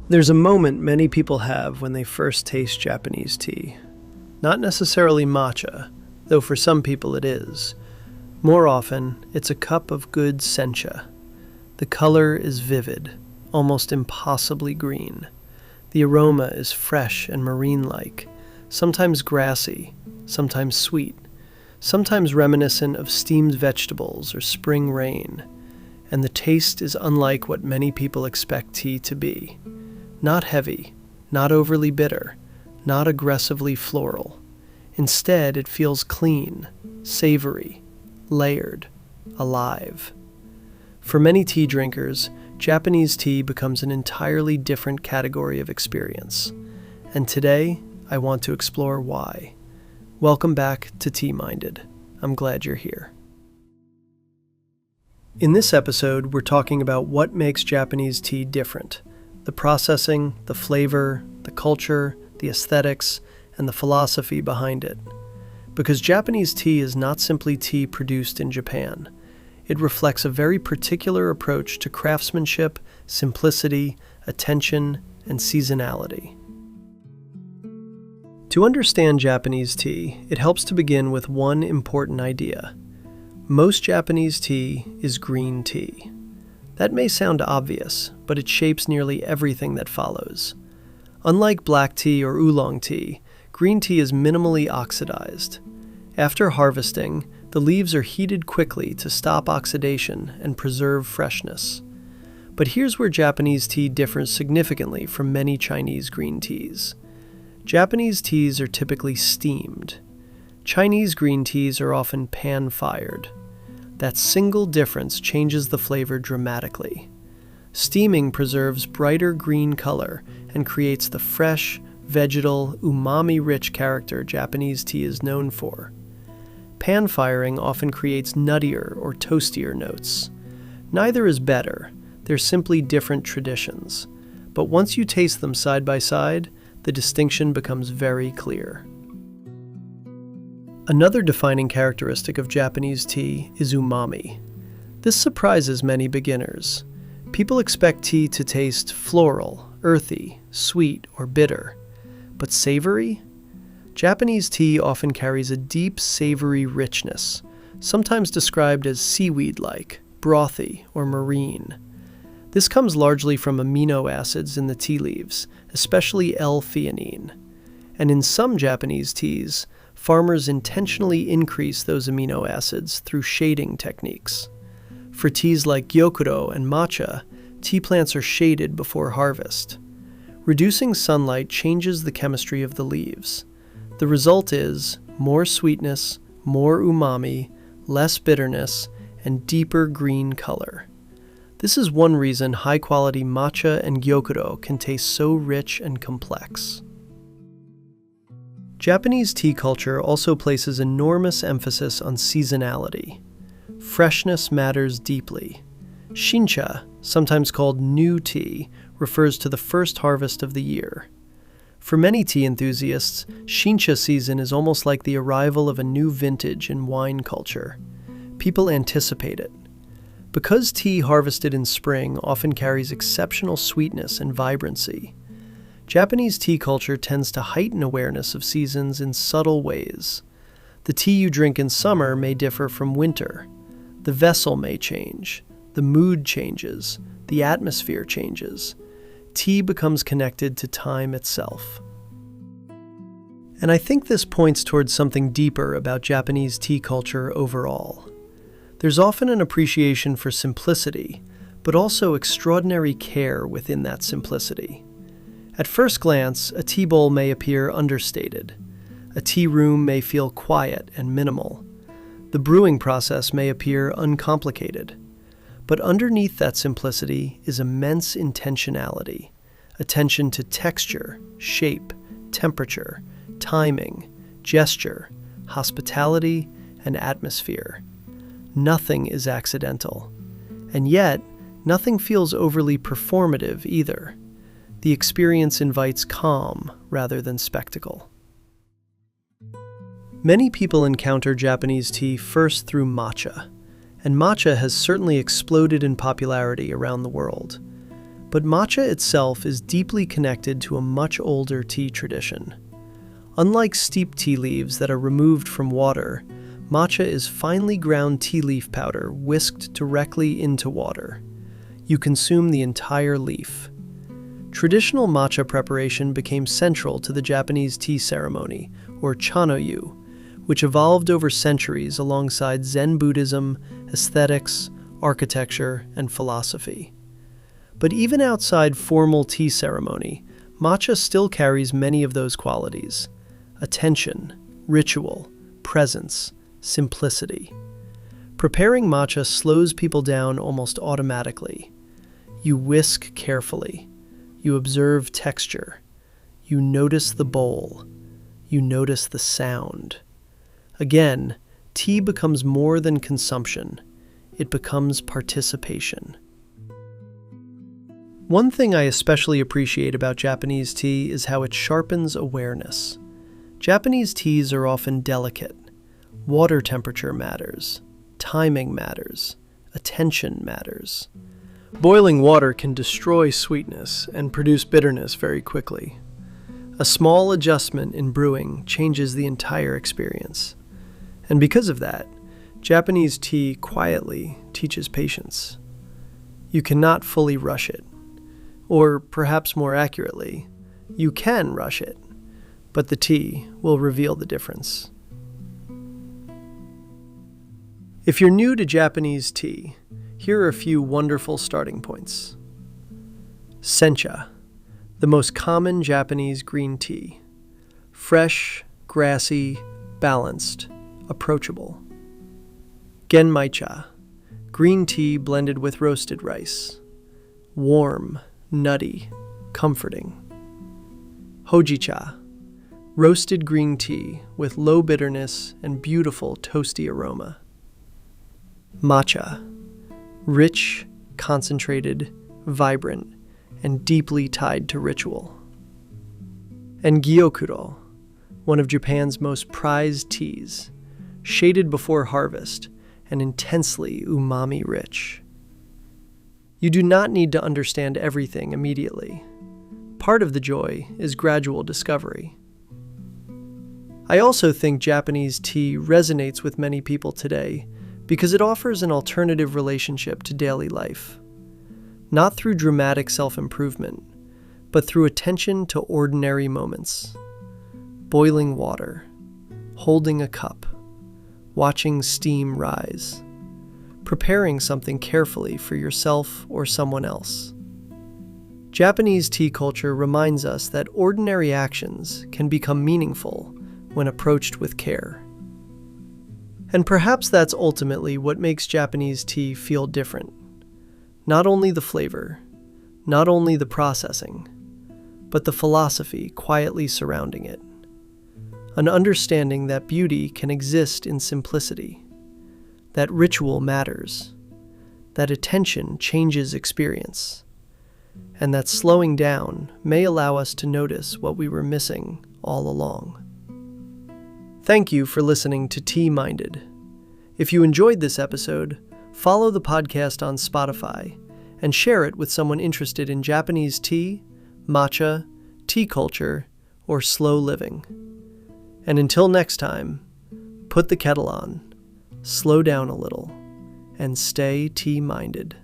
There's a moment many people have when they first taste Japanese tea. Not necessarily matcha, though for some people it is. More often, it's a cup of good sencha. The color is vivid, almost impossibly green. The aroma is fresh and marine-like, sometimes grassy, sometimes sweet, sometimes reminiscent of steamed vegetables or spring rain. And the taste is unlike what many people expect tea to be. Not heavy, not overly bitter, not aggressively floral. Instead, it feels clean, savory, layered, alive. For many tea drinkers, Japanese tea becomes an entirely different category of experience. And today, I want to explore why. Welcome back to TeaMinded. I'm glad you're here. In this episode, we're talking about what makes Japanese tea different. The processing, the flavor, the culture, the aesthetics, and the philosophy behind it. Because Japanese tea is not simply tea produced in Japan. It reflects a very particular approach to craftsmanship, simplicity, attention, and seasonality. To understand Japanese tea, it helps to begin with one important idea. Most Japanese tea is green tea. That may sound obvious, but it shapes nearly everything that follows. Unlike black tea or oolong tea, green tea is minimally oxidized. After harvesting, the leaves are heated quickly to stop oxidation and preserve freshness. But here's where Japanese tea differs significantly from many Chinese green teas. Japanese teas are typically steamed. Chinese green teas are often pan-fired. That single difference changes the flavor dramatically. Steaming preserves brighter green color and creates the fresh, vegetal, umami-rich character Japanese tea is known for. Pan-firing often creates nuttier or toastier notes. Neither is better, they're simply different traditions. But once you taste them side by side, the distinction becomes very clear. Another defining characteristic of Japanese tea is umami. This surprises many beginners. People expect tea to taste floral, earthy, sweet, or bitter. But savory? Japanese tea often carries a deep, savory richness, sometimes described as seaweed-like, brothy, or marine. This comes largely from amino acids in the tea leaves, especially L-theanine. And in some Japanese teas, farmers intentionally increase those amino acids through shading techniques. For teas like gyokuro and matcha, tea plants are shaded before harvest. Reducing sunlight changes the chemistry of the leaves. The result is more sweetness, more umami, less bitterness, and deeper green color. This is one reason high-quality matcha and gyokuro can taste so rich and complex. Japanese tea culture also places enormous emphasis on seasonality. Freshness matters deeply. Sencha, sometimes called new tea, refers to the first harvest of the year. For many tea enthusiasts, Sencha season is almost like the arrival of a new vintage in wine culture. People anticipate it. Because tea harvested in spring often carries exceptional sweetness and vibrancy, Japanese tea culture tends to heighten awareness of seasons in subtle ways. The tea you drink in summer may differ from winter. The vessel may change. The mood changes. The atmosphere changes. Tea becomes connected to time itself. And I think this points towards something deeper about Japanese tea culture overall. There's often an appreciation for simplicity, but also extraordinary care within that simplicity. At first glance, a tea bowl may appear understated. A tea room may feel quiet and minimal. The brewing process may appear uncomplicated. But underneath that simplicity is immense intentionality, attention to texture, shape, temperature, timing, gesture, hospitality, and atmosphere. Nothing is accidental. And yet, nothing feels overly performative either. The experience invites calm rather than spectacle. Many people encounter Japanese tea first through matcha, and matcha has certainly exploded in popularity around the world. But matcha itself is deeply connected to a much older tea tradition. Unlike steeped tea leaves that are removed from water, matcha is finely ground tea leaf powder whisked directly into water. You consume the entire leaf. Traditional matcha preparation became central to the Japanese tea ceremony, or chanoyu, which evolved over centuries alongside Zen Buddhism, aesthetics, architecture, and philosophy. But even outside formal tea ceremony, matcha still carries many of those qualities: attention, ritual, presence, simplicity. Preparing matcha slows people down almost automatically. You whisk carefully. You observe texture. You notice the bowl. You notice the sound. Again, tea becomes more than consumption. It becomes participation. One thing I especially appreciate about Japanese tea is how it sharpens awareness. Japanese teas are often delicate. Water temperature matters. Timing matters. Attention matters. Boiling water can destroy sweetness and produce bitterness very quickly. A small adjustment in brewing changes the entire experience. And because of that, Japanese tea quietly teaches patience. You cannot fully rush it. Or perhaps more accurately, you can rush it, but the tea will reveal the difference. If you're new to Japanese tea, here are a few wonderful starting points. Sencha, the most common Japanese green tea. Fresh, grassy, balanced, approachable. Genmaicha, green tea blended with roasted rice. Warm, nutty, comforting. Hojicha, roasted green tea with low bitterness and beautiful toasty aroma. Matcha, rich, concentrated, vibrant, and deeply tied to ritual. And gyokuro, one of Japan's most prized teas, shaded before harvest and intensely umami rich. You do not need to understand everything immediately. Part of the joy is gradual discovery. I also think Japanese tea resonates with many people today because it offers an alternative relationship to daily life. Not through dramatic self-improvement, but through attention to ordinary moments. Boiling water, holding a cup, watching steam rise, preparing something carefully for yourself or someone else. Japanese tea culture reminds us that ordinary actions can become meaningful when approached with care. And perhaps that's ultimately what makes Japanese tea feel different. Not only the flavor, not only the processing, but the philosophy quietly surrounding it. An understanding that beauty can exist in simplicity, that ritual matters, that attention changes experience, and that slowing down may allow us to notice what we were missing all along. Thank you for listening to TeaMinded. If you enjoyed this episode, follow the podcast on Spotify and share it with someone interested in Japanese tea, matcha, tea culture, or slow living. And until next time, put the kettle on, slow down a little, and stay tea-minded.